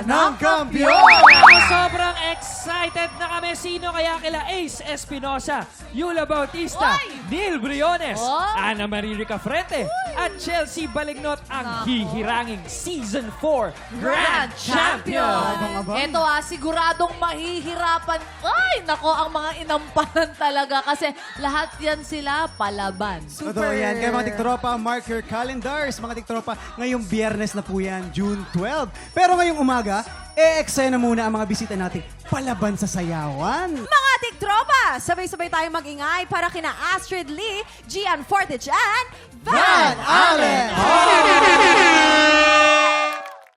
ng Kampiyon! Sobrang excited na kami. Sino kaya kila Ace Espinosa, Yula Bautista, Neil Briones, Ana Marie Ricafrente, at Chelsea Balignot ang hihiranging Season 4 Grand Champion. Ito siguradong mahihirapan. Ay, nako, ang mga inampanan talaga kasi lahat yan sila palaban. Totoo yan. Kaya mga tiktropa, mark your calendars. Mga tiktropa, ngayong biyernes na po yan, June 12. Pero ngayong umaga, eksena muna ang mga bisita nating palaban sa sayawan. Mga tiktropa, sabay-sabay tayong mag-ingay para kina Astrid Lee, Gian Fortich, and Van Allen!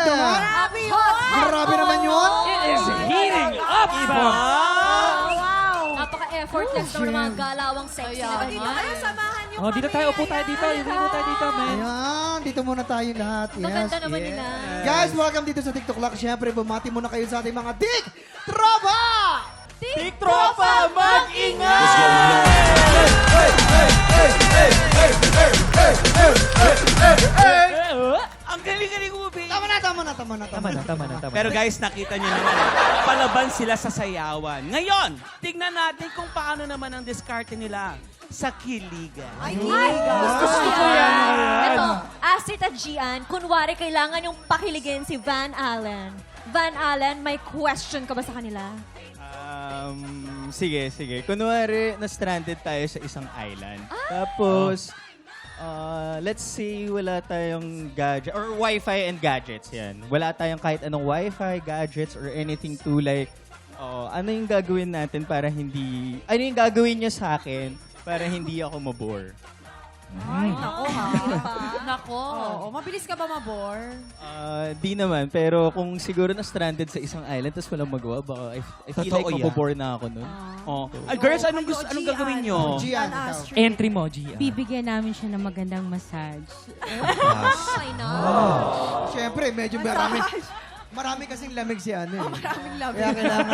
Happy yun! Grabe naman yun! It is heating up! Napaka-effort lang daw ng mga galawang sexy na Dito ganyan. kayo, samahan niyo Oh, dito tayo. Upo tayo dito. Upo tayo dito, man. Ayan, dito muna tayo lahat. Yes. Maganda naman nila. Guys, welcome dito sa TikTok Lock. Siyempre, bumati muna kayo sa ating mga Tik Tropa! Tiktropa, mag-ingay! Ang galing-galing mo, baby. Tama na. Pero guys, nakita nyo naman, palaban sila sa sayawan. Ngayon, tignan natin kung paano naman ang diskarte nila sa kiligan. Gusto ko yan. Ito, Astrid at Gian, kunwari kailangan yung pakiligin si Van Allen. Van Allen, may question ka ba sa kanila? Sige. Kunwari, na-stranded tayo sa isang island. Tapos, let's say wala tayong gadget, or Wi-Fi and gadgets, yan. Wala tayong kahit anong Wi-Fi, gadgets, or anything to like, ano yung gagawin natin para hindi, ano yung gagawin niyo sa akin para hindi ako mabore? Ay, nako ha. Nako. Oo, mabilis ka ba mabore? Di naman, pero kung siguro na-stranded sa isang island tapos walang magawa, baka I feel Totoo like yan. mabobore na ako nun. Oh. Ay, girls, anong gagawin nyo? Gian, Astrid. Entry mo, Gia. Bibigyan namin siya ng magandang massage. I know. Siyempre, medyo marami kasing lamig si ano eh. Maraming love. Kaya kailangan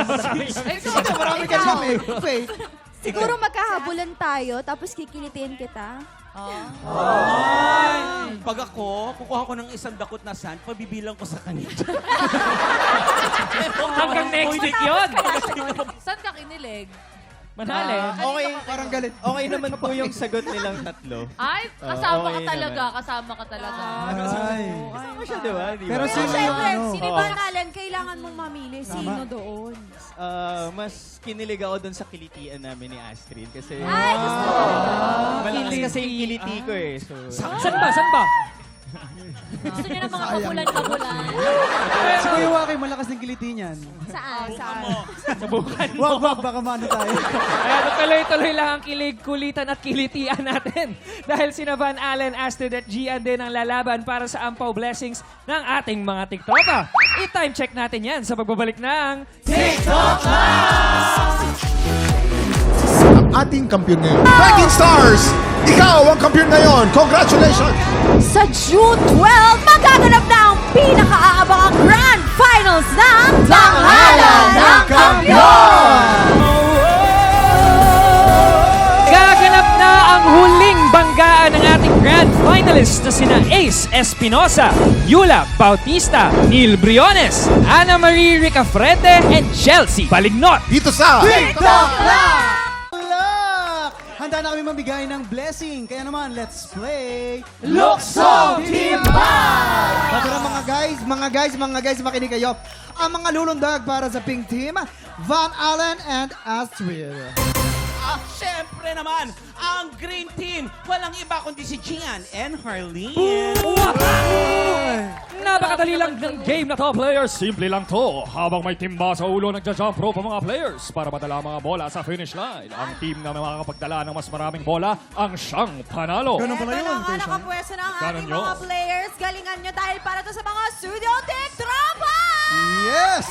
marami kasing lamig. Faith. Siguro magkahabulan tayo, tapos kikilitin kita. Ay, pag ako, kukuha ko ng isang dakot na sand, pabibilang ko sa kanila. Hanggang next week yun. Saan ka kinilig? Manali. Okay, Parang galit. okay naman po yung sagot nilang tatlo. Ay, kasama okay ka talaga. naman. Kasama ka talaga. Ay. Kasama siya, di ba? Pero Pero sino yung syempre, ano? si Van Allen, kailangan mong mamili. Sino doon? Mas kinilig ako dun sa kilitian namin ni Astrid kasi Ay, gusto ko. malakas kasi yung kiliti ko eh. So, Saan ba? Gusto niya ng mga kabulan-kabulan. Si Kuya Waki, malakas ng kiliti niyan. Saan? Subukan mo. Wag, baka mano tayo. Kaya tuloy-tuloy lang ang kilig, kulitan at kilitian natin. Dahil sina Van Allen, Astrid at Gian din ang lalaban para sa ampaw blessings ng ating mga tiktropa. I-time check natin yan sa pagbabalik ng Ating kampiyon ngayon. Breaking Stars! Ikaw ang kampiyon ngayon! Congratulations! Sa June 12, magaganap na ang pinakaabangang Grand Finals ng Tanghalan ng Kampiyon! Gaganap na ang huling banggaan ng ating grand finalists na sina Ace Espinosa, Yula Bautista, Neil Briones, Ana Marie Ricafrente, and Chelsea Balignot. Dito sa TikTok Lock! Handa na kami mamigay ng blessing. Kaya naman, let's play Lukso Timbang! Pero mga guys, makinig kayo. Ang mga lulundag para sa Pink Team, Van Allen and Astrid. Siyempre naman, ang Green Team, walang iba kundi si Gian and Harleen. Napakadali lang ng game na to, players. Simple lang to. Habang may timba sa ulo, nagja-jump rope ang mga players para madala ang mga bola sa finish line. Ang team na makakapagdala ng mas maraming bola ang siyang panalo. Ganun pala Ito yun. na nga, nakapwesto na ang Ganun ating yun. mga players. Galingan nyo dahil para to sa mga Studio Tiktropa! Yes!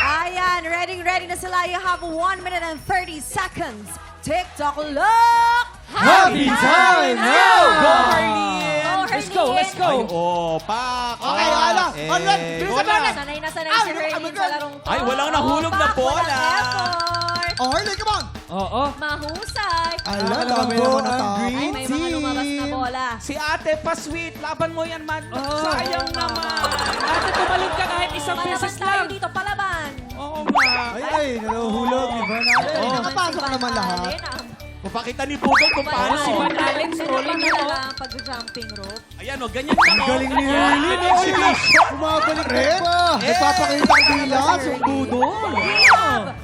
Ayan, ready na sila. You have 1 minute and 30 seconds. TikTok Lock! Happy time now! Go, Harleen! Let's go! Pak! Okay, ala! Alright, bola. Sanay na sanay si Herlene sa larong to. Ay, walang nahulog na bola. Walang effort. Oh, Harley, come on! Oo. Mahusay. Ala, Nakakalaban dami naman naman ang natapos. green Ay, may mga lumabas na bola. Si ate pa-sweet. Laban mo yan, man. Sayang naman. Ate, tumalon ka kahit isang Palaban beses tayo lang. dito, palaban. Oo, ma. Ay, nahuhulog ni Van Allen. Oh, nakapasok naman lahat. Papakita ni Pudol kung paano. Si Van Allen, Ganun scrolling ba yun, talaga oh. ang pag-jumping rope? Ayan, o. Ganyan lang, Ang o. galing ni Hurley. Bumabalik Red, pa. nagpapakita ang dila, sumbudo.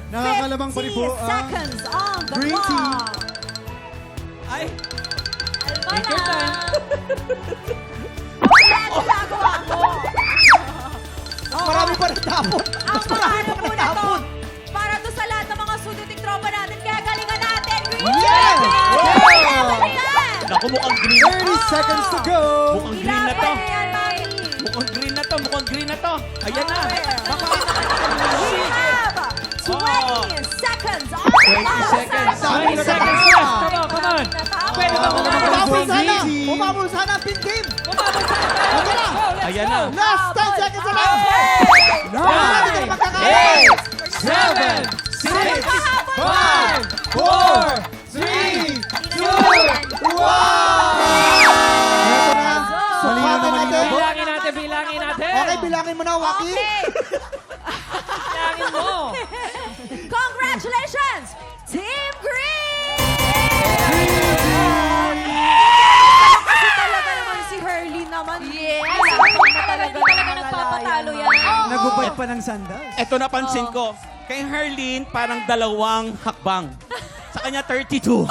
Nakakalabang pa rin po 50 ang seconds on the green team. clock. Ay, Almana. Marami pa natapon. Ang mahalo po na to. Para to sa lahat ng mga suduting tropa natin. Kaya galingan natin. Yeah! naku, mukhang green. 30 seconds to go. Mukhang green na to. Mukhang green na to. Mukhang green na to. Ayan na. We have 20 seconds on the 20 clock. seconds. 20 seconds left. Come on. Pwede ba kung Umabol sana. Green team. Umabol sana ang pink team. Ayan na. Ayan na. Last 10 seconds na lang. Marami ka na magkakain. 7, 6, 5, 4, 3, 2, 1. Ito na. Sukatin natin. Bilangin natin, bilangin natin. Okay, bilangin mo na, Waki. Bilangin mo. Congratulations, Team Green! Kasi talaga naman si Hurley naman. Yes! Talaga nagpapatalo yan. Nagubad pa ng sandals. Ito napansin ko. Kay Herlene, parang dalawang hakbang. Sa kanya, 32.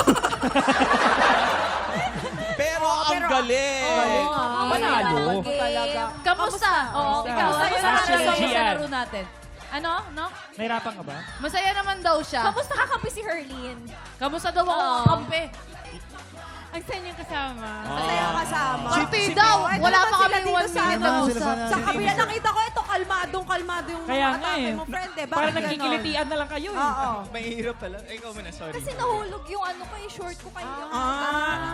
Pero ang galing. Panalo. Talaga. Kamusta? Oo, ikaw. Kamusta? Kamusta naman Kamusta? sa laro natin? Ano? No? Nahirapan ka ba? Masaya naman daw siya. Kamusta kakampi si Herlene? Kamusta daw ako Oo. kakampi? Ang sa inyong kasama. Masaya kasama. Party daw. Wala pa kami dito 1 sa minute ano. nag-usap. Sa kabila nakita ko ito, kalmadong yung Kaya mga nga atake eh. mo, friend eh. Bakit Parang ganon? nagkikilitian na lang kayo eh. Oo. Mahirap pala. Ay, ikaw muna, sorry. Kasi nahulog yung ano ko, yung short ko kayo.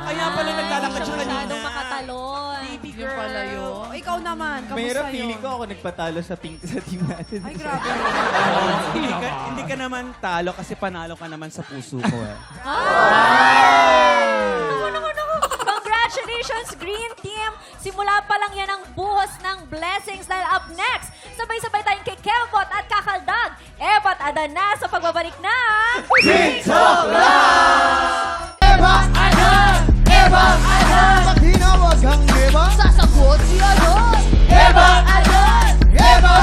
Kaya pala naglalakad siya kanina. Masyadong makatalon. Yung pala yun. O, ikaw naman, kamusta Mahirap, yun? feeling ko ako nagpatalo sa team natin. Ay, grabe. Hindi ka naman talo kasi panalo ka naman sa puso ko eh. Congratulations, Green Team! Simula pa lang yan ang buhos ng blessings dahil up next, sabay-sabay tayong kay Kelbot at Kakaldag. Eba't Adan na sa pagbabalik ng... TikTok Live! Eva! Eva! Pag hinawag ang Eva! Sasagot si Adon! Eva! Adon! Eva!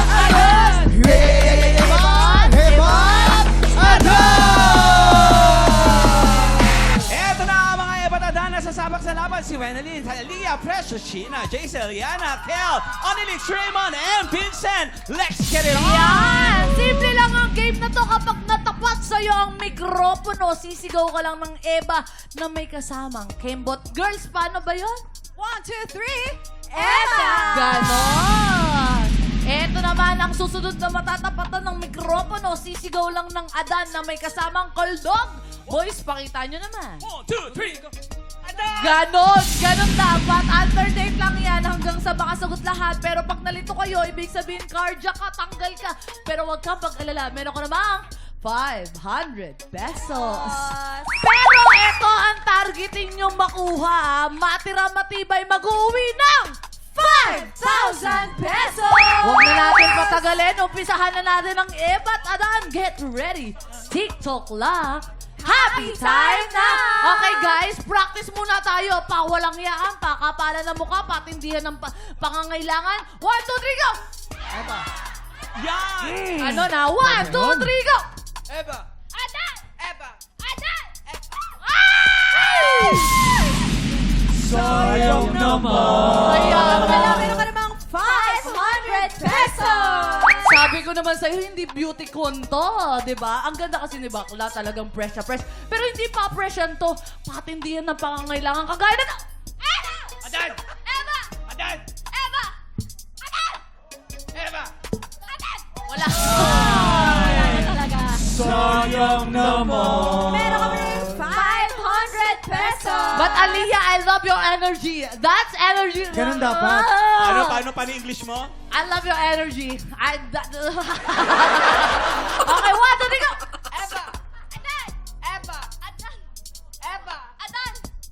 Eva! Eva! Eto na mga ebatadana sa sabak sa laban. Si Wenalyn, Thalia, Precious, Sheena, Jaisel, Yana, Kel, Onilis, Raymond, and Vincent. Let's get it on! Yan! Simple lang ang game na to. Kapag natapat sa'yo ang mikropono, sisigaw ka lang ng Eva na may kasamang Kembot. Girls, paano ba yun? 1, 2, 3. Eva! Ganon! Eto naman ang susunod na matatapatan ng mikropono. Sisigaw lang ng Adan na may kasamang Koldog. Boys, pakita nyo naman. 1, 2, 3, go! Ganon! Ganon dapat. Alternate lang yan hanggang sa makasagot lahat. Pero pag nalito kayo, ibig sabihin cardiac ka, tanggal ka. Pero wag kang pag-alala. Meron ka namang 500 pesos. Pero ito ang targeting nyo makuha. Matira matibay, mag-uwi ng 5,000 pesos! Huwag na natin patagalin. Umpisahan na natin ang Eba't Adan. Get ready. TikTok lock. Happy time na! Okay guys, practice muna tayo. Pawalang yaan, pakapalan ng mukha, patindihan ng pangangailangan. 1, 2, 3, go! Yan! Ano na? 1, 2, 3, go! Eva! Adan! Eva! Adan! Ay! Sayang naman. Ayan, Meron ka namang 500 pesos! sabi ko naman sa'yo, hindi beauty con to, di ba? Ang ganda kasi ni Bakla, talagang fresh na fresh. Pero hindi pa fresh yan to. Patindihan ng pangangailangan. Kagaya na Eva! Adan! Eva! Adan! Eva! Adan! Eva! Adan! Wala. Wala na talaga. Sayang naman. Meron ka namang 500 pesos! But Aliyah, I love your energy. That's energy. Ganun dapat. Paano English mo? I love your energy. Okay, 1, 2, 3, go! Eva!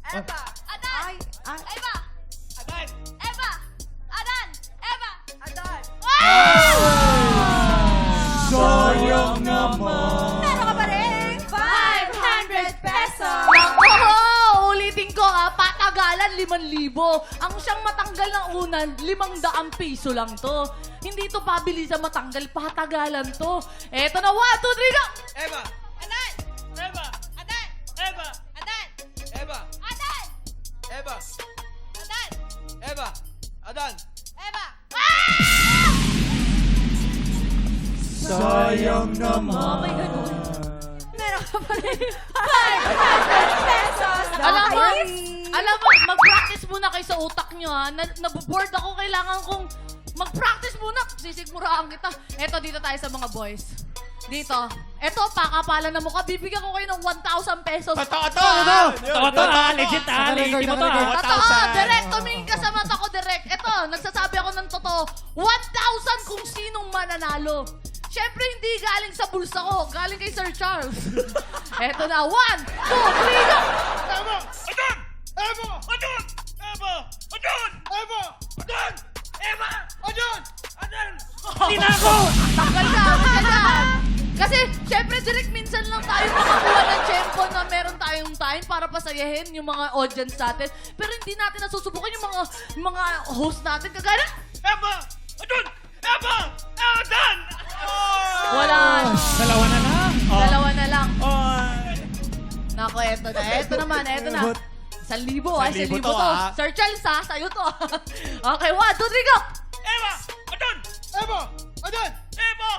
Eva! Adan! Eva! Adan! Eva! Adan! Eva! Adan! Sayang naman. Meron ka pa rin 500 pesos. Nako, ulitin ko patagalan 5,000. Ang siyang matanggal ng unan, 500 piso lang to. Hindi to pabilisan matanggal, patagalan to. Eto na, 1, 2, 3, go! Eva! Adan! Eva! Adan! Eva! Adan! Eva! Adan! Eva! Adan! Eva! Adan! Eva! Sayang naman. Meron ka pa rin 500 pesos. Alam mo, mag-practice muna kayo sa utak nyo ha. Naboboard ako, kailangan kong mag-practice muna. Sisigmuraan kita. Eto, dito tayo sa mga boys. Dito. Eto, pakapalan na mukha. Bibigyan ko kayo ng 1,000 pesos. Totoo! Totoo legit legit mo to Totoo, direct. Tumingin ka sa mata ko, direct. Eto, nagsasabi ako ng totoo. 1,000 kung sinong mananalo. Siyempre, hindi galing sa bulsa ko. Galing kay Sir Charles. Eto na, 1, 2, 3, go! Eva! Adan! Eva! Adan! Eva! Adan! Eva! Adan! Eva! Adan! Adan! Tinako! Tanggal ka, tanggal ka. Kasi, syempre, direct minsan lang tayo makakuha ng tempo na meron tayong time para pasayahin yung mga audience natin. Pero hindi natin nasusubukan yung mga host natin. Kagaya, Eva! Adan! Eva! Adan! wala. Dalawa na lang. Dalawa na lang. Ay! Nako, eto na. Eto naman, eto na. 1,000 1,000 to, to. Sir Charles, sa'yo to. Okay, 1, 2, 3, go! Eva! Adan! Eva! Adan! Eva!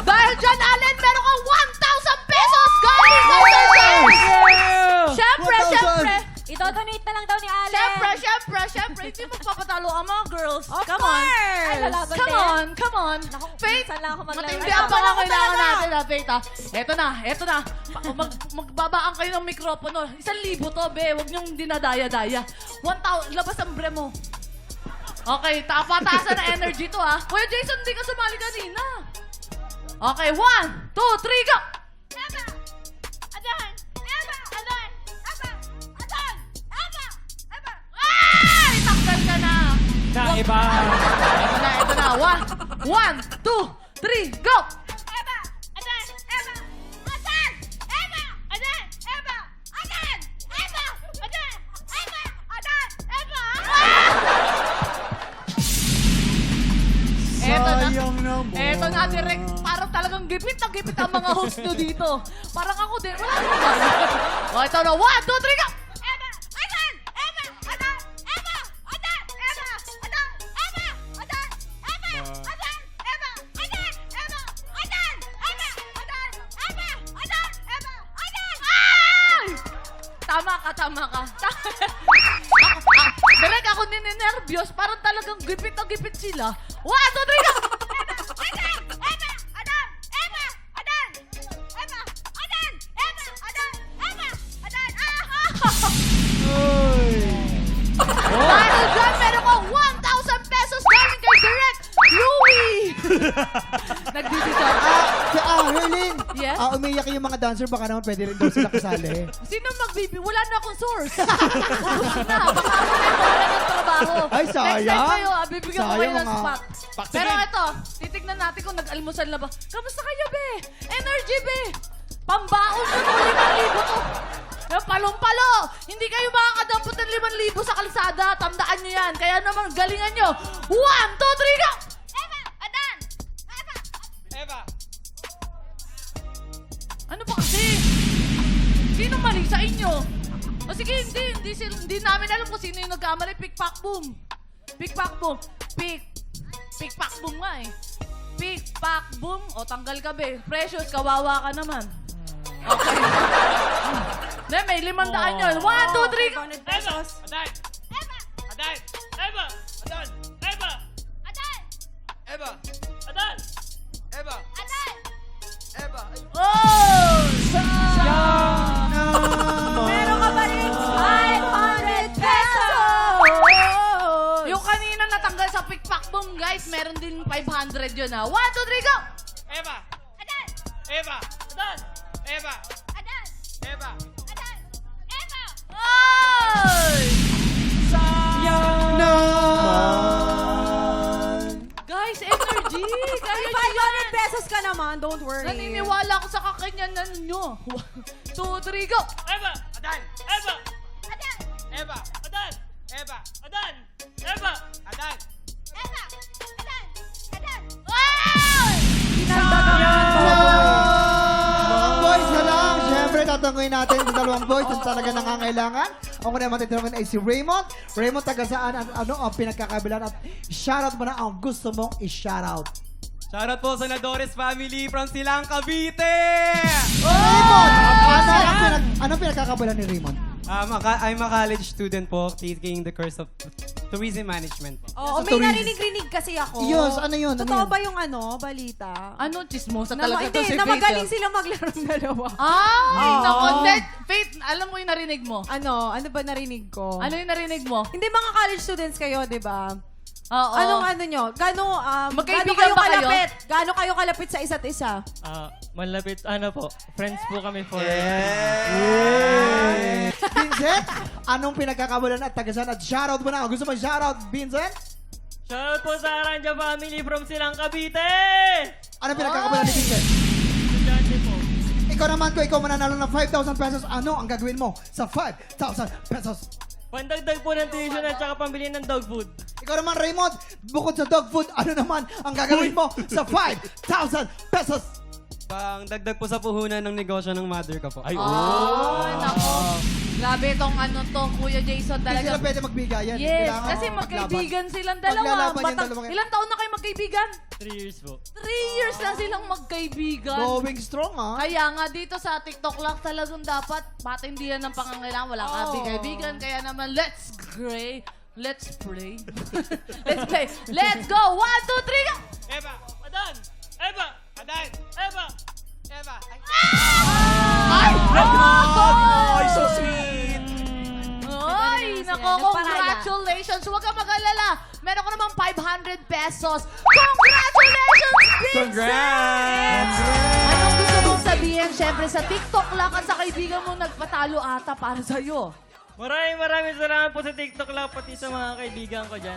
Dahil dyan, Allen, meron kang 1,000 pesos galing kay Sir Charles! Siyempre, 1,000. siyempre. Ito-donate na lang daw ni Allen. Siyempre, hindi magpapatalo ang mga girls. Of Come on. course. Ay, lalaban din. Come on. Faith, minsan lang ako maglaro. matindi Ay, ang laban ako kailangan talaga. natin, Faith, ha? Eto na. Magbabaan kayo ng mikropono. 1,000 to, be. Huwag niyong dinadaya-daya. 1,000, labas ang bre mo. Okay, tapatasan na energy to, ha? Kuya Jason, hindi ka sumali kanina. Okay, 1, 2, 3, go! Eva! Adan! Eva! Adan! Eva! Adan! Eva! Eva! Ay! Takpan ka na! Na iba. Ito na. 1, 2, 3, go! Eva! Adan! Eva! Adan! Eva! Adan! Eva! Adan! Eva! Adan! Eva! Adan! Eva! Sayang naman. Eto na, direct. Parang talagang gipit na gipit ang mga host nyo dito. Parang ako din. Wala naman. O, ito na. 1, 2, 3, go! Eva! Adan! Eva! Adan! Eva! Adan! Eva! Adan! Eva! Adan! Eva! Adan! Eva! Adan! Eva! Adan! Eva! Adan! Eva! Adan! Eva! Adan! Ay! Tama ka. Direk, ako nininervyos. Parang talagang gipit na gipit sila. 1, 2, 3, go! Eva! Adan! Eva! Adan! Eva! Adan! Eva! Adan! Eva! Adan! Eva! Adan! Dahil dyan, meron ko 1,000 pesos galing kay Direk Louie! Nagdidisar. Herlin, Yes? umiyak yung mga dancer, baka naman pwede rin daw sila kasali. Sino Wala na akong source. Ubus na. Baka ako na wala ng trabaho. Ay, sayang. Next time kayo, bibigyan ko kayo Sayang, ng mga- spot. Pero ito, titignan natin kung nag-almusal na ba. Kamusta kayo, be? Energy, be? Pambaon nyo to, 5,000 to. Eh, palong-palo! Hindi kayo makakadampot ng 5,000 sa kalsada. Tandaan nyo yan. Kaya naman, galingan nyo. 1, 2, 3, go! Eva! Adan! Eva! Eva! Ano ba kasi? Sino mali sa inyo? O sige, hindi namin alam kung sino yung nagkamali. Pick-pack boom. Pick-pack boom. Pick-pack boom nga eh. Pick-pack boom. O, tanggal ka be. Precious, kawawa ka naman. Okay. Ne, may 500 yun. 1, 2, 3. 500 pesos. Adan! Eva! Adan! Eva! Adan! Eva! Adan! Eva! Adan! Eva! Adan! Eva! Oh! Meron ka ba rin 500 pesos? Yung kanina natanggal sa pick-pack boom, guys, meron din 500 yun ha. 1, 2, 3, go! Eva! Adan! Eva! Adan! Eva! Adan! Eva! Adan! Eva! Ay! Guys, energy! Kaya May nyo 500 yan! pesos ka naman, don't worry. Naniniwala ako sa kakanyanan nyo. 1, 2, 3, go! Eva! Adan! Eva! Adan! Eva! Adan! Eva! Adan! Eva! Adan! Eva! Adan! Adan! Mga boys na lang. Siyempre, tatanguin natin yung dalawang boys kung talaga nangangailangan. Ako na matitanungin ay si Raymond. Raymond, taga saan at ano ang pinagkakabilan at shoutout mo na ang gusto mong i-shoutout. Shoutout po sa Nadores family from Silang Cavite! Raymond! Anong pinagkakabilan ni Raymond? I'm a college student po, taking the course of tourism management po. Oo, Sa may tourism. narinig-rinig kasi ako. Yes, ano yun? Ano Totoo yun? ba yung balita? Ano, chismosa Na, talaga to hindi, si na Faith. magaling silang maglarong dalawa. Naku, Faith, alam mo yung narinig mo? Ano ba narinig ko? Ano yung narinig mo? Hindi mga college students kayo, di ba? Oo. Anong nyo? Gaano Magkaibigan ba kayo? kalapit? Gaano kayo kalapit sa isa't isa? Malapit, po. Friends po kami for... Vincent, anong pinagkakabilan at taga saan? At shoutout mo na. Gusto mo shoutout, Vincent? Shoutout po sa Aranja family from Silang Cavite! Anong pinagkakabilan ni Vincent? Estudyante po. Ikaw naman ko, ikaw mananalo ng 5,000 pesos. Ano ang gagawin mo sa 5,000 pesos? Pandagdag po ng tuition at saka pambili ng dog food. Ikaw naman, Raymond, bukod sa dog food, ano naman ang gagawin mo sa 5,000 pesos? Pang dagdag po sa puhunan ng negosyo ng mother ko po. Nako. Grabe itong Kuya Jason Hindi talaga. sila pwede magbigayan. Yes, Kailangan kasi maglaban. magkaibigan silang dalawa. Maglalaban yung dalawang yan. Ilang taon na kayo magkaibigan? 3 years po. 3 years na silang magkaibigan. Going strong, ha? Kaya nga dito sa TikTok lang talagang dapat matindihan ng pangangailangan. Wala kaibigan. Kaya naman, let's pray. Let's pray. Let's play. Let's go. 1, 2, 3, go! Eva! Adan! Eva! Adan! Eva! Eva! Ay! Ay, so sweet! Ay, nako, Nagparaya. congratulations. Huwag kang mag-alala. Meron ko namang 500 pesos. Congratulations, Vincent! Anong gusto mong sabihin? Siyempre, sa TikTok lang at sa kaibigan mo nagpatalo ata para sa'yo. Maraming salamat po sa TikTok lang, pati sa mga kaibigan ko dyan.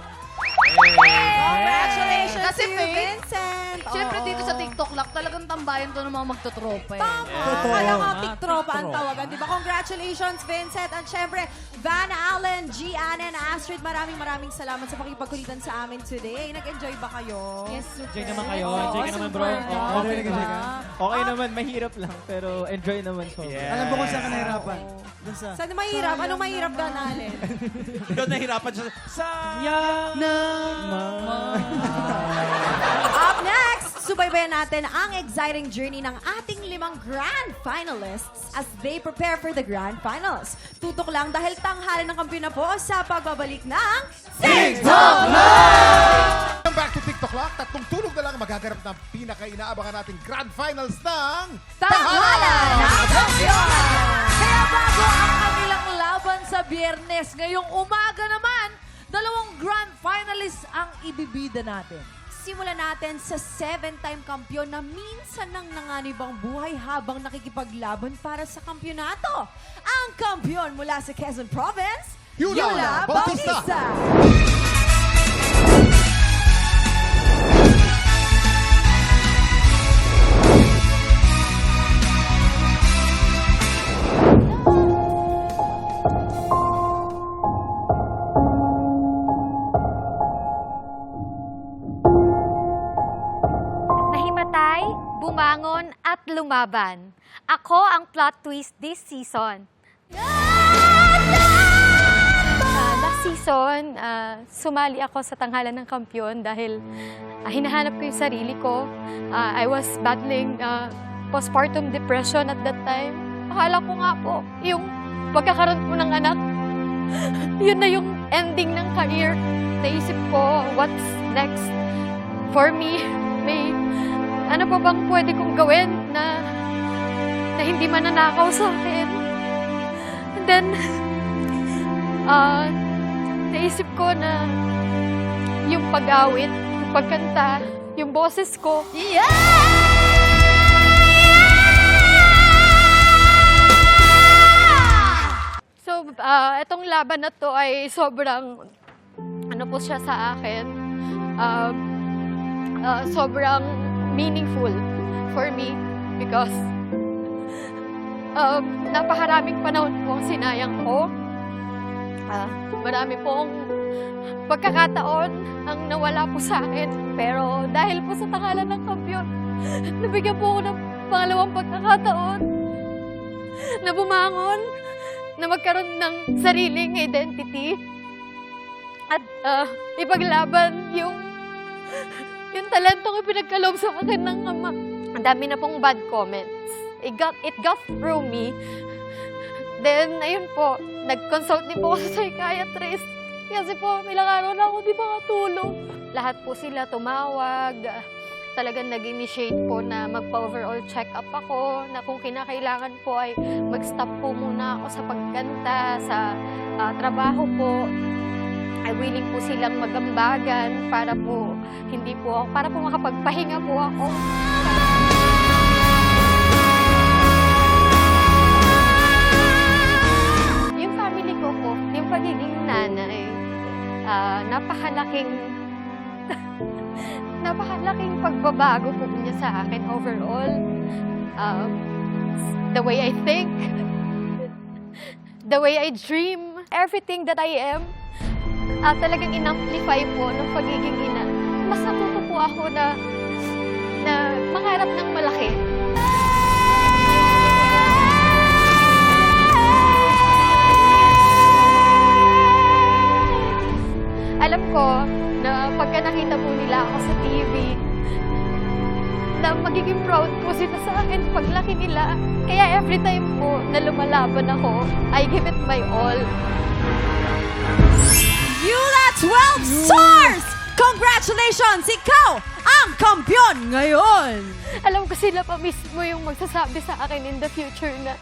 Congratulations Kasi to you, Faith, Vincent. Siyempre, Oo. dito sa TikTok lang, talagang tambayan to ng mga magtotropa. Tama. Kala nga tiktropa ang tawagan, di ba? Congratulations, Vincent. At syempre, Van Allen, Gian, and Astrid, maraming salamat sa pakipagkulitan sa amin today. Nag-enjoy ba kayo? Yes, super. Enjoy naman kayo. Oo, Enjoy ka naman, bro. super. Okay, Diba? Okay naman, mahirap lang. Pero enjoy naman so. Alam mo kung saan ka nahirapan? Dun sa... Saan mahirap? Anong mahirap, Van Allen? Ikaw nahirapan siya. Up next, subaybayan natin ang exciting journey ng ating 5 grand finalists as they prepare for the grand finals. Tutok lang dahil tanghalan ng kampiyon na po sa pagbabalik ng Welcome back to TikTok Lock. Tatlong tulog na lang magaganap ng pinaka-inaabangan nating Grand Finals ng Tanghalan ng Kampiyon! Kaya bago ang kanilang laban sa Biyernes, ngayong umaga naman, 2 grand finalists ang ibibida natin. Simulan natin sa 7-time kampiyon na minsan nang nanganib ang buhay habang nakikipaglaban para sa kampyonato. Ang kampiyon mula sa Quezon Province, Yula Bautista. Nahimatay, bumangon, at lumaban. Ako ang plot twist this season. Last season, sumali ako sa Tanghalan ng Kampiyon dahil hinahanap ko yung sarili ko. I was battling postpartum depression at that time. Akala ko nga po, yung pagkakaroon ko ng anak, yun na yung ending ng career. Naisip ko, what's next for me? May ano pa bang pwede kong gawin na hindi mananakaw sa akin? And then, naisip ko na yung pag-awit, yung pagkanta, yung boses ko. So, itong laban na to ay sobrang, ano po siya sa akin, sobrang meaningful for me because napakaraming panahon pong sinayang ko. Marami pong pagkakataon ang nawala po sa akin. Pero dahil po sa tanghalan ng kampiyon, nabigyan po ako ng pangalawang pagkakataon na bumangon, na magkaroon ng sariling identity at ipaglaban yung talentong ipinagkaloob sa akin ng ama. Ang dami na pong bad comments. It got through me. Then, ayun po, nag-consult din po ako sa psychiatrist. Kasi po, ilang araw na ako di makatulog. Lahat po sila tumawag. Talagang nag-initiate po na magpa-overall check-up ako, na kung kinakailangan po ay mag-stop po muna ako sa pagkanta, sa trabaho po. Ay willing po silang magambagan para po para po makapagpahinga po ako. Yung family ko po, yung pagiging nanay, napakalaking pagbabago po niya sa akin overall. The way I think, the way I dream, everything that I am, talagang in-amplify po ng pagiging ina. Mas natuto po ako na mangarap ng malaki. Alam ko na pagka nakita po nila ako sa TV, na magiging proud po sila sa akin paglaki nila. Kaya every time po na lumalaban ako, I give it my all. Yula 12 Stars! Congratulations! Ikaw ang kampiyon ngayon! Alam ko sila pa mismo yung magsasabi sa akin in the future na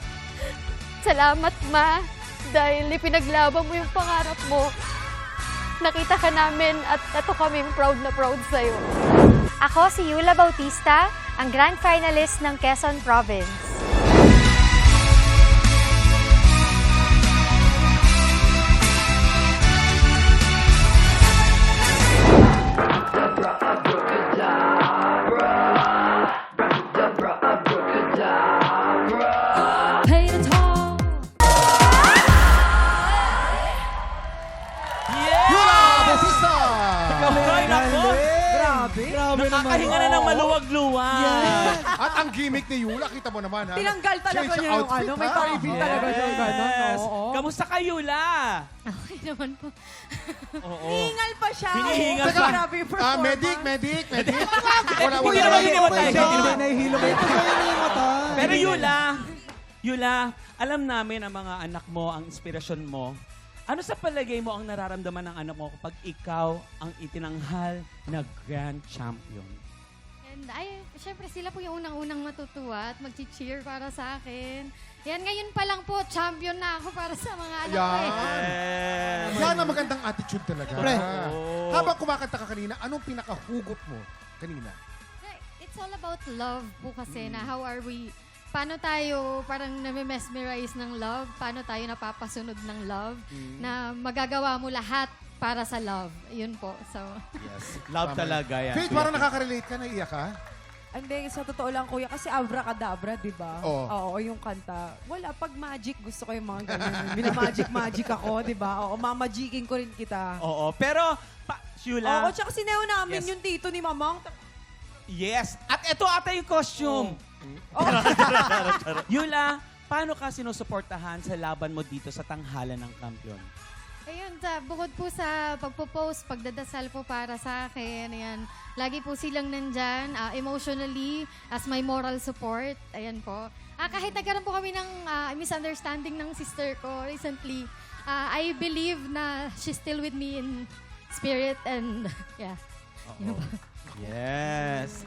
salamat, Ma, dahil ipinaglaban mo yung pangarap mo. Nakita ka namin at ito kaming proud na proud sa'yo. Ako si Yula Bautista, ang Grand Finalist ng Quezon Province. Nakakahinga na ng maluwag-luwag. At ang gimmick ni Yula, kita mo naman ha. Tinanggal talaga Change niya yung outfit, ano, may ha? pa-reveal talaga siyang gano'n. Yes. Oo. Kamusta ka, Yula? Okay naman po. Oo. Hingal pa siya. Hinihingal Oo, pa. grabe yung performance. Medic. Hindi naman hinimatay. Hindi nahihilo kayo. Pero Yula, alam namin ang mga anak mo, ang inspirasyon mo. Ano sa palagay mo ang nararamdaman ng anak mo kapag ikaw ang itinanghal na grand champion? And syempre sila po yung unang-unang matutuwa at mag-cheer para sa akin. Yan, ngayon pa lang po, champion na ako para sa mga anak ko. Yan ang magandang attitude talaga. Pre. Habang kumakanta ka kanina, anong pinakahugot mo kanina? It's all about love po kasi na how are we, paano tayo parang nami-mesmerize ng love, paano tayo napapasunod ng love, na magagawa mo lahat para sa love. Yun po. So, Yes. Love talaga yan. Faith, parang nakaka-relate ka, naiiyak ka? Hindi, sa totoo lang, kuya, kasi abracadabra, di ba? Oo. Oo, yung kanta. Wala, pag magic, gusto ko yung mga ganun. Minamagic ako, di ba? Oo, mamagiking ko rin kita. Oo, pero, Yula. Oo, tsaka sineo namin Yes. yung tito ni Mamang. Yes. At ito ata yung costume. Yula, paano ka sinusuportahan sa laban mo dito sa tanghalan ng kampiyon? ayun, bukod po sa pagpo-post, pagdadasal po para sa akin, ayan, lagi po silang nandyan, emotionally, as my moral support, ayan po. Kahit nagkaroon po kami ng misunderstanding ng sister ko recently, I believe na she's still with me in spirit and, yeah. Yes.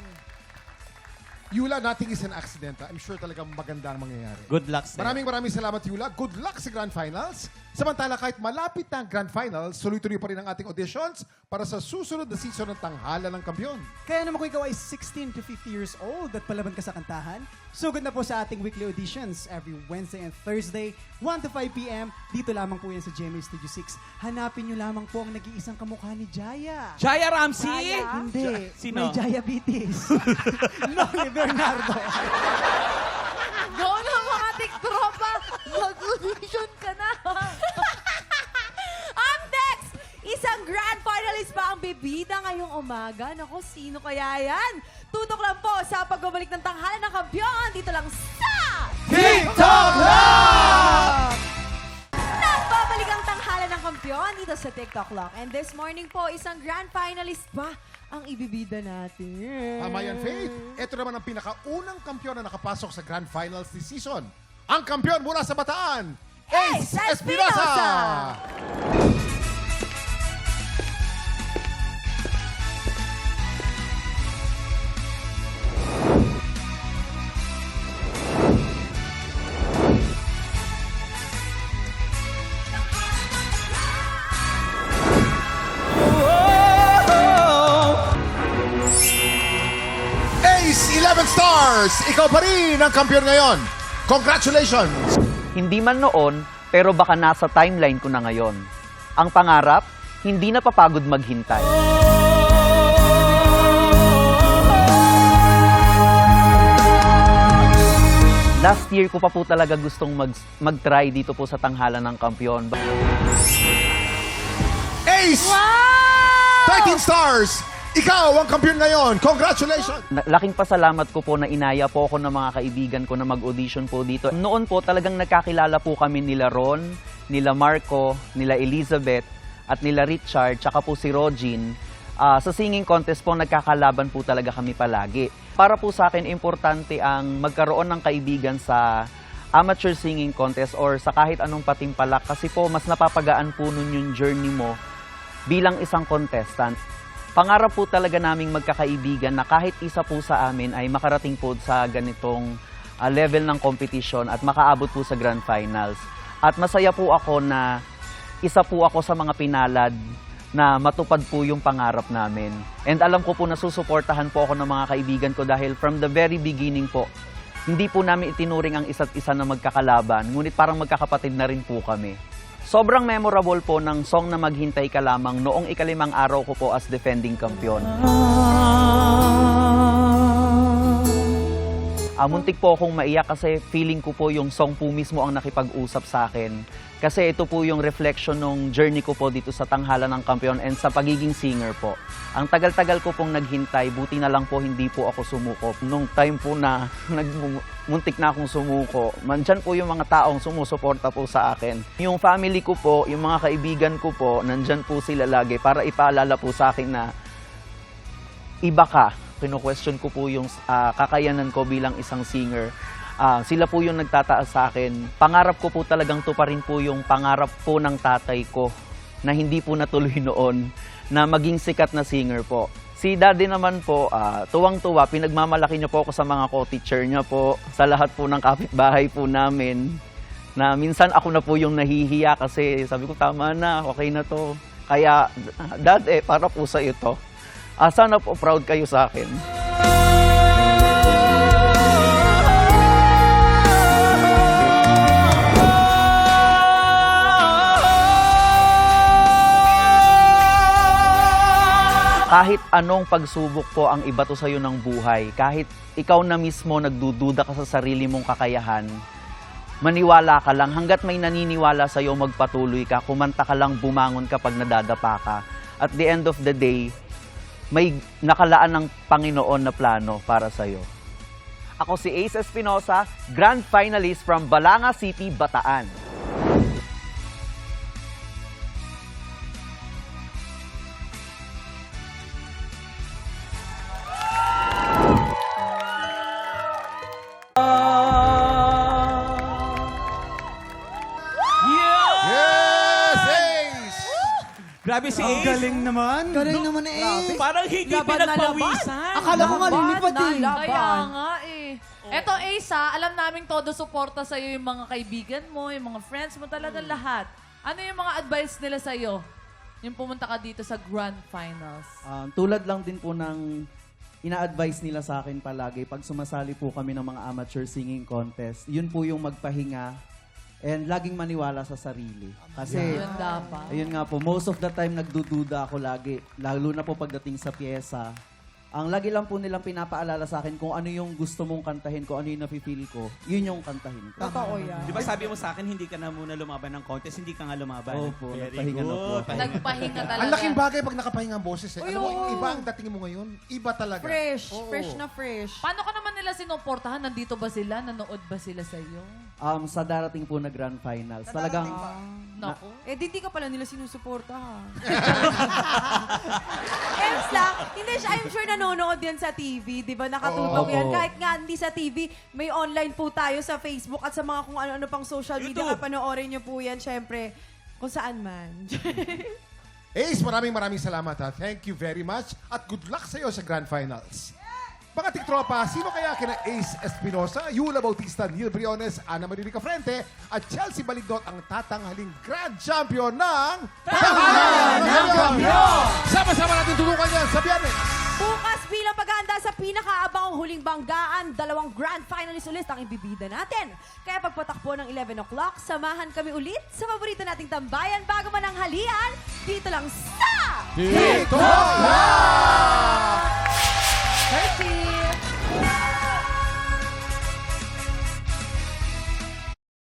Yula, nothing is an accident. I'm sure talagang maganda ang mangyayari. Good luck sa'yo. Maraming salamat, Yula. Good luck sa Grand Finals. Samantala, kahit malapit na ang Grand Finals, tuloy-tuloy pa rin ang ating auditions para sa susunod na season ng Tanghala ng Kampiyon. Kaya naman kung ikaw ay 16 to 50 years old at palaban ka sa kantahan, sugod na po sa ating weekly auditions every Wednesday and Thursday, 1 to 5 p.m. Dito lamang po yan sa GMA Studio 6. Hanapin nyo lamang po ang nag-iisang kamukha ni Jaya. Jaya Ramsey? Hindi. Sino? May diabetes. Noli Bernardo. Go na mga tiktropa! Mag-audition ka na! Ang next, isang grand finalist pa ang bibida ngayong umaga. Naku, sino kaya yan? Tutok lang po sa pagbabalik ng Tanghala ng Kampiyon. Dito lang sa TikTok Lock! Nagbabalik ang Tanghala ng Kampiyon dito sa TikTok Lock. And this morning po, isang grand finalist pa ang ibibida natin. Tama yan, Faith. Ito naman ang pinakaunang kampiyon na nakapasok sa Grand Finals this season. Ang kampiyon mula sa Bataan, Ace Espinosa! Ace 11 Stars! Ikaw pa rin ang kampiyon ngayon. Congratulations! Hindi man noon, pero baka nasa timeline ko na ngayon. Ang pangarap, hindi na papagod maghintay. Last year ko pa po talaga gustong mag-try dito po sa Tanghala ng Kampiyon. Ace! 13 Stars! Ikaw ang kampiyon ngayon. Congratulations! Laking pasalamat ko po na inaya po ako ng mga kaibigan ko na mag-audition po dito. Noon po talagang nagkakilala po kami nila Ron, nila Marco, nila Elizabeth, at nila Richard, tsaka po si Rogin. Sa singing contest po, nagkakalaban po talaga kami palagi. Para po sa akin, importante ang magkaroon ng kaibigan sa amateur singing contest or sa kahit anong patimpalak kasi po mas napapagaan po nun yung journey mo bilang isang contestant. Pangarap po talaga naming magkakaibigan na kahit isa po sa amin ay makarating po sa ganitong level ng competition at makaabot po sa Grand Finals. At masaya po ako na isa po ako sa mga pinalad na matupad po yung pangarap namin. And alam ko po na susuportahan po ako ng mga kaibigan ko dahil from the very beginning po, hindi po namin itinuring ang isa't isa na magkakalaban, ngunit parang magkakapatid na rin po kami. Sobrang memorable po ng song na Maghintay Ka Lamang noong ika-5 araw ko po as defending kampiyon. Muntik po akong maiyak kasi feeling ko po yung song po mismo ang nakipag-usap sa akin. Kasi ito po yung reflection ng journey ko po dito sa Tanghala ng Kampiyon and sa pagiging singer po. Ang tagal-tagal ko pong naghintay, buti na lang po hindi po ako sumuko. Nung time po na muntik na akong sumuko, mandyan po yung mga taong sumusuporta po sa akin. Yung family ko po, yung mga kaibigan ko po, nandyan po sila lagi para ipaalala po sa akin na iba ka. Kino-question ko po yung kakayanan ko bilang isang singer. Sila po yung nagtataas sa akin. Pangarap ko po talagang tuparin po yung pangarap po ng tatay ko na hindi po natuloy noon na maging sikat na singer po. Si daddy naman po, tuwang-tuwa, pinagmamalaki niya po ako sa mga co-teacher niya po, sa lahat po ng kapitbahay po namin. Na minsan ako na po yung nahihiya kasi sabi ko, tama na, okay na to. Kaya, dad, para po sa ito. Sana po proud kayo sa akin. Kahit anong pagsubok po ang ibato sa'yo ng buhay, kahit ikaw na mismo nagdududa ka sa sarili mong kakayahan, maniwala ka lang. Hanggat may naniniwala sa'yo, magpatuloy ka. Kumanta ka lang, bumangon kapag nadadapa ka. At the end of the day, may nakalaan ng Panginoon na plano para sa'yo. Ako si Ace Espinosa, Grand Finalist from Balanga City, Bataan. Yes, Ace! Grabe si Ang Ace. galing naman. Galing naman eh. Parang hindi Laban na pinagpawisan. Akala ko nga lilipad eh. Kaya nga Eto, Ace, alam naming todo suporta sa'yo yung mga kaibigan mo, yung mga friends mo, talaga lahat. Ano yung mga advice nila sa'yo? Yung pumunta ka dito sa Grand Finals. Tulad lang din po ng ina-advise nila sa akin palagi pag sumasali po kami ng mga amateur singing contest. Yun po yung magpahinga and laging maniwala sa sarili. Kasi, Yun dapat. ayun nga po, most of the time nagdududa ako lagi. Lalo na po pagdating sa pyesa. Ang lagi lang po nilang pinapaalala sa akin kung ano yung gusto mong kantahin, kung ano yung nafe-feel ko, yun yung kantahin ko. Totoo yan. Di ba sabi mo sa akin, hindi ka na muna lumaban ng contest, hindi ka nga lumaban. Opo, Very nagpahinga na po. good. Nagpahinga talaga. Ang laking bagay pag nakapahinga ang boses eh. Uy, Alam mo, oo. iba ang dating mo ngayon. Iba talaga. Fresh. Oo. Fresh na fresh. Paano ka naman nila sinuportahan? Nandito ba sila? Nanood ba sila sa'yo? Sa darating po na grand finals, talagang Naku. Eh, di ka pala nila sinusuporta, ha? Ems lang, hindi siya, I'm sure nanonood yan sa TV, di ba? Nakatutok Oo. yan. Kahit nga hindi sa TV, may online po tayo sa Facebook at sa mga kung ano-ano pang social media. YouTube. Panoorin niyo po yan, syempre, kung saan man. Ace, maraming salamat ha. Thank you very much at good luck sa iyo sa Grand Finals. Mga tiktropa, sino kaya kina Ace Espinosa, Yula Bautista, Neil Briones, Ana Marie Cafrente at Chelsea Balignot ang tatanghaling Grand Champion ng Tanghalan ng Kampiyon! Sama-sama natin tulungan yan sa Biyernes! Bukas bilang paghahanda sa pinakaabangang huling banggaan, 2 grand finalist ulit ang ibibida natin. Kaya pagpatakbo ng 11 o'clock, samahan kami ulit sa paborito nating tambayan bago man ang halian, dito lang sa... Dito lang!